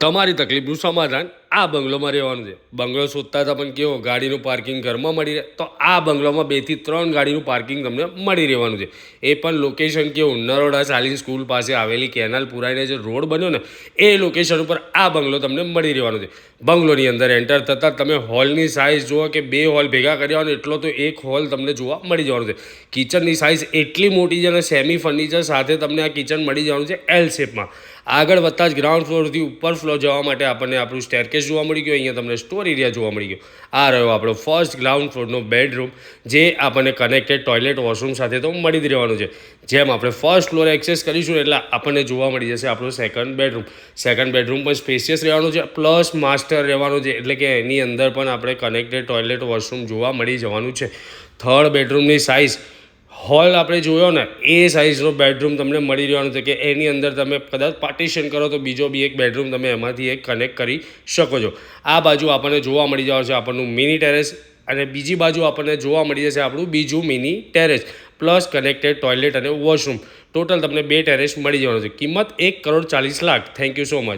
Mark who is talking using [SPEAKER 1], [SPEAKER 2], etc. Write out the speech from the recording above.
[SPEAKER 1] તમારી તકલીફનું સમાધાન આ બંગલોમાં રહેવાનું છે. બંગલો શોધતા હતા પણ કેવો ગાડીનું પાર્કિંગ ઘરમાં મળી રહે, તો આ બંગલોમાં 2 થી 3 ગાડીનું પાર્કિંગ તમને મળી રહેવાનું છે. એ પણ લોકેશન કેવું, નરોડા સાલિન સ્કૂલ પાસે આવેલી કેનાલ પુરાઈને જે રોડ બન્યો ને એ લોકેશન ઉપર આ બંગલો તમને મળી રહેવાનો છે. બંગલોની અંદર એન્ટર થતાં તમે હોલની સાઇઝ જુઓ કે 2 હોલ ભેગા કર્યા હોય એટલો તો એક હોલ તમને જોવા મળી જવાનો છે. કિચનની સાઇઝ એટલી મોટી છે અને સેમી ફર્નિચર સાથે તમને આ કિચન મળી જવાનું છે એલ શેપમાં. આગળ વધતા જ ગ્રાઉન્ડ ફ્લોરથી ઉપર ફ્લોર જવા માટે આપણને આપણું સ્ટેરકેસ જોવા મળી ગયું. અહીંયા તમને સ્ટોર એરિયા જોવા મળી ગયો. આ રહ્યો આપણો ફર્સ્ટ ગ્રાઉન્ડ ફ્લોરનો બેડરૂમ, જે આપણને કનેક્ટેડ ટોયલેટ વોશરૂમ સાથે તો મળી જ રહેવાનું છે. જેમ આપણે ફર્સ્ટ ફ્લોર એક્સેસ કરીશું એટલે આપણને જોવા મળી જશે આપણો સેકન્ડ બેડરૂમ. સેકન્ડ બેડરૂમ પણ સ્પેશિયસ રહેવાનું છે, પ્લસ માસ્ટર રહેવાનું છે, એટલે કે એની અંદર પણ આપણે કનેક્ટેડ ટોયલેટ વોશરૂમ જોવા મળી જવાનું છે. થર્ડ બેડરૂમની સાઇઝ હોલ આપણે જોયો ને એ સાઇઝનો બેડરૂમ તમને મળી રહેવાનું છે, કે એની અંદર તમે કદાચ પાર્ટીશન કરો તો બીજો બી એક બેડરૂમ તમે એમાંથી એક કનેક્ટ કરી શકો છો. આ બાજુ આપણને જોવા મળી જવાનું છે આપણનું મિની ટેરેસ, અને બીજી બાજુ આપણને જોવા મળી જશે આપણું બીજું mini terrace, plus connected toilet અને વોશરૂમ. ટોટલ તમને 2 ટેરેસ મળી જવાનું છે. કિંમત 1,40,00,000. Thank you so much.